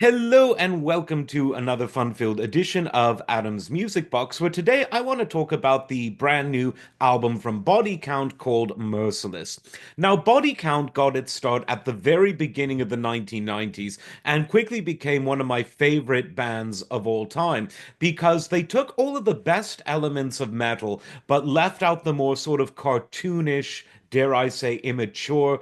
Hello and welcome to another fun-filled edition of Adam's Music Box, where today I want to talk about the brand new album from Body Count called Merciless. Now, Body Count got its start at the very beginning of the 1990s and quickly became one of my favorite bands of all time because they took all of the best elements of metal but left out the more sort of cartoonish, dare I say, immature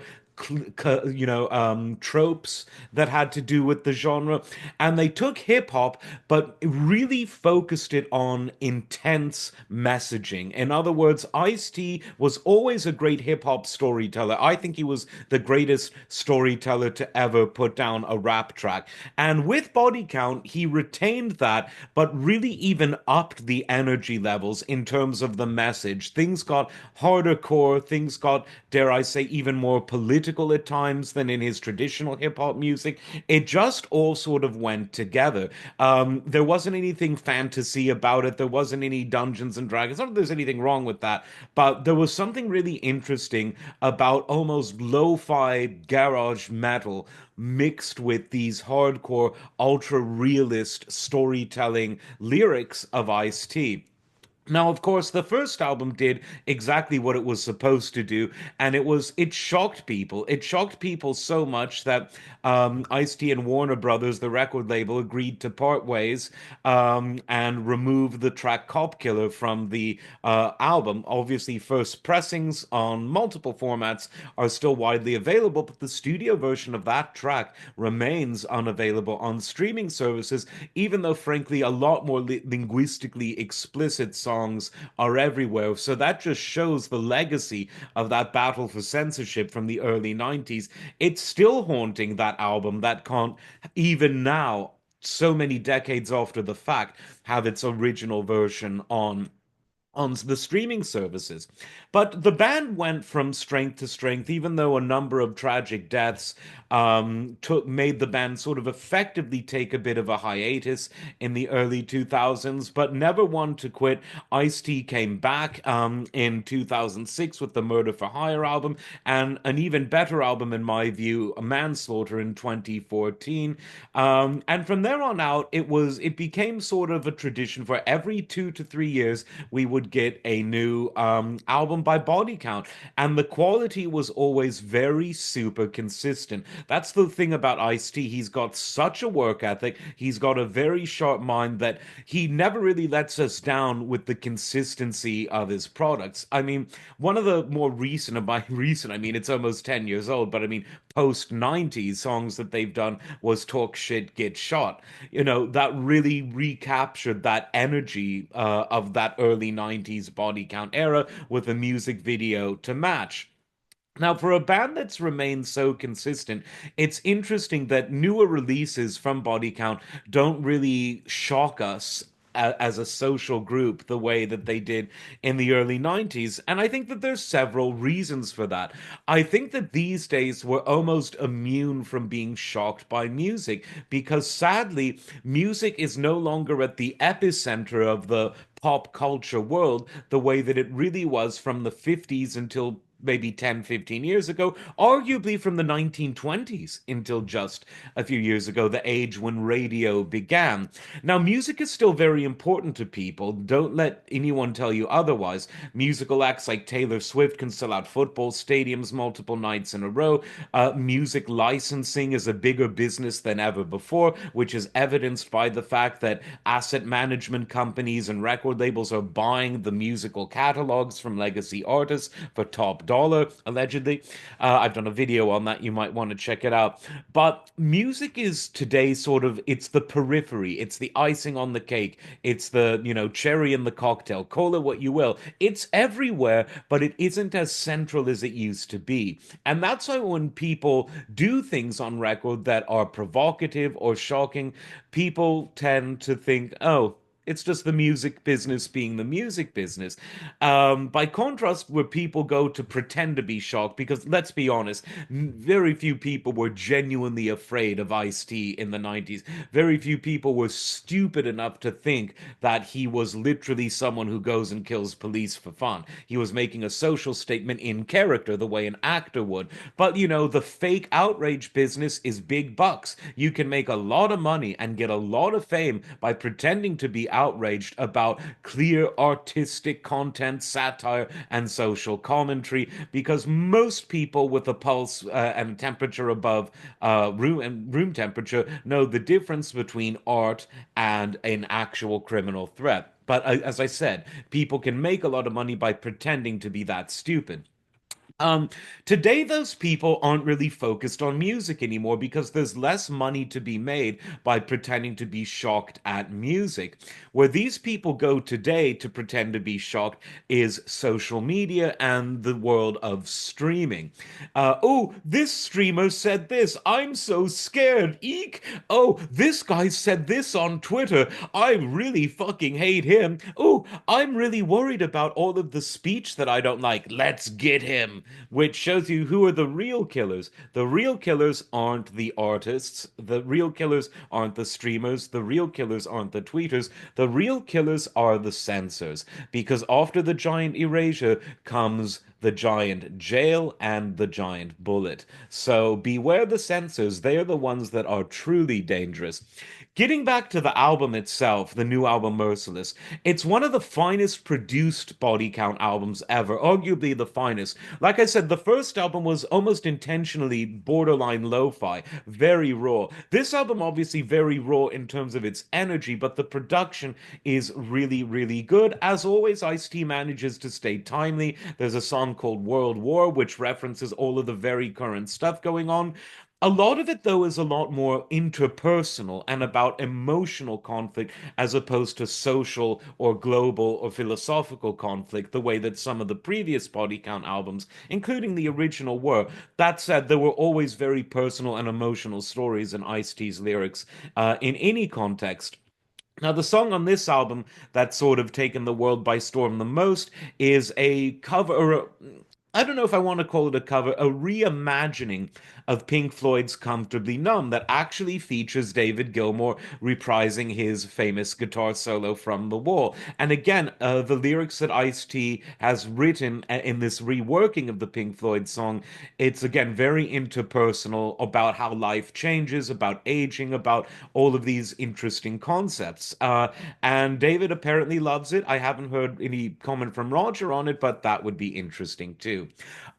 tropes that had to do with the genre. And they took hip hop, but really focused it on intense messaging. In other words, Ice-T was always a great hip hop storyteller. I think he was the greatest storyteller to ever put down a rap track. And with Body Count, he retained that, but really even upped the energy levels in terms of the message. Things got harder core, things got, dare I say, even more political at times than in his traditional hip hop music. It just all sort of went together. There wasn't anything fantasy about it. There wasn't any Dungeons and Dragons. Not that there's anything wrong with that, but there was something really interesting about almost lo-fi garage metal mixed with these hardcore, ultra realist storytelling lyrics of Ice-T. Now, of course, the first album did exactly what it was supposed to do, and it shocked people. It shocked people so much that Ice-T and Warner Brothers, the record label, agreed to part ways and remove the track "Cop Killer" from the album. Obviously, first pressings on multiple formats are still widely available, but the studio version of that track remains unavailable on streaming services, even though, frankly, a lot more linguistically explicit songs are everywhere. So that just shows the legacy of that battle for censorship from the early 90s. It's still haunting that album that can't, even now, so many decades after the fact, have its original version on the streaming services. But the band went from strength to strength, even though a number of tragic deaths took made the band sort of effectively take a bit of a hiatus in the early 2000s, but never one to quit. Ice-T came back in 2006 with the Murder for Hire album and an even better album, in my view, Manslaughter in 2014. And from there on out, it became sort of a tradition for every 2 to 3 years we would get a new album by Body Count, and the quality was always very super consistent. That's the thing about Ice-T. He's got such a work ethic. He's got a very sharp mind that he never really lets us down with the consistency of his products. I mean, one of the more recent, by recent, I mean, it's almost 10 years old, but I mean, post 90s songs that they've done was Talk Shit, Get Shot. That really recaptured that energy of that early 90s Body Count era with a music video to match. Now, for a band that's remained so consistent, it's interesting that newer releases from Body Count don't really shock us as a social group the way that they did in the early 90s. And I think that there's several reasons for that. I think that these days we're almost immune from being shocked by music because sadly, music is no longer at the epicenter of the pop culture world the way that it really was from the 50s until maybe 10, 15 years ago, arguably from the 1920s until just a few years ago, the age when radio began. Now, music is still very important to people. Don't let anyone tell you otherwise. Musical acts like Taylor Swift can sell out football stadiums multiple nights in a row. Music licensing is a bigger business than ever before, which is evidenced by the fact that asset management companies and record labels are buying the musical catalogs from legacy artists for top dollar, allegedly. I've done a video on that. You might want to check it out. But music is today sort of, it's the periphery. It's the icing on the cake. It's the, cherry in the cocktail. Call it what you will. It's everywhere, but it isn't as central as it used to be. And that's why when people do things on record that are provocative or shocking, people tend to think, oh, It's just the music business being the music business. By contrast, where people go to pretend to be shocked, because let's be honest, very few people were genuinely afraid of Ice-T in the 90s. Very few people were stupid enough to think that he was literally someone who goes and kills police for fun. He was making a social statement in character, the way an actor would. But the fake outrage business is big bucks. You can make a lot of money and get a lot of fame by pretending to be outraged about clear artistic content, satire, and social commentary, because most people with a pulse and temperature above room temperature know the difference between art and an actual criminal threat. But as I said, people can make a lot of money by pretending to be that stupid. Um, Today, those people aren't really focused on music anymore because there's less money to be made by pretending to be shocked at music. Where these people go today to pretend to be shocked is social media and the world of streaming. Oh, this streamer said this. I'm so scared. Eek. Oh, this guy said this on Twitter. I really fucking hate him. Oh, I'm really worried about all of the speech that I don't like. Let's get him, which shows you who are the real killers. The real killers aren't the artists. The real killers aren't the streamers. The real killers aren't the tweeters. The real killers are the censors. Because after the giant erasure comes the giant jail and the giant bullet. So beware the censors. They are the ones that are truly dangerous. Getting back to the album itself, the new album Merciless, it's one of the finest produced body count albums ever, arguably the finest. Like I said, the first album was almost intentionally borderline lo-fi, very raw. This album obviously very raw in terms of its energy, but the production is really, really good. As always, Ice-T manages to stay timely. There's a song called World War, which references all of the very current stuff going on. A lot of it, though, is a lot more interpersonal and about emotional conflict as opposed to social or global or philosophical conflict, the way that some of the previous Body Count albums, including the original, were. That said, there were always very personal and emotional stories in Ice-T's lyrics in any context. Now, the song on this album that's sort of taken the world by storm the most is a cover, or I don't know if I want to call it a cover, a reimagining of Pink Floyd's Comfortably Numb that actually features David Gilmour reprising his famous guitar solo from The Wall. And again, the lyrics that Ice-T has written in this reworking of the Pink Floyd song, it's again very interpersonal about how life changes, about aging, about all of these interesting concepts. And David apparently loves it. I haven't heard any comment from Roger on it, but that would be interesting too.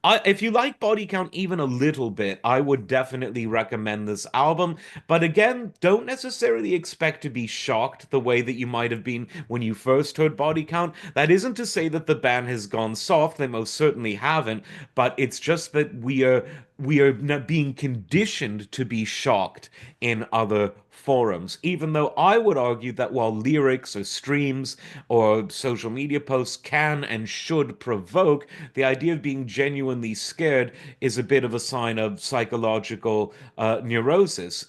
If you like Body Count even a little bit, I would definitely recommend this album. But again, don't necessarily expect to be shocked the way that you might have been when you first heard Body Count. That isn't to say that the band has gone soft, they most certainly haven't, but it's just that we are not being conditioned to be shocked in other forums, even though I would argue that while lyrics or streams or social media posts can and should provoke, the idea of being genuinely scared is a bit of a sign of psychological neurosis.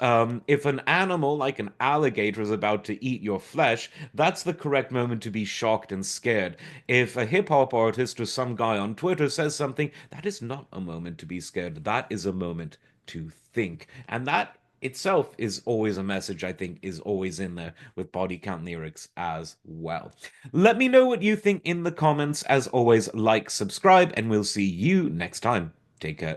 If an animal like an alligator is about to eat your flesh, that's the correct moment to be shocked and scared. If a hip hop artist or some guy on Twitter says something, that is not a moment to be scared. That is a moment to think. And that itself is always a message I think is always in there with body count lyrics as well. Let me know what you think in the comments. As always, like, subscribe, and we'll see you next time. Take care.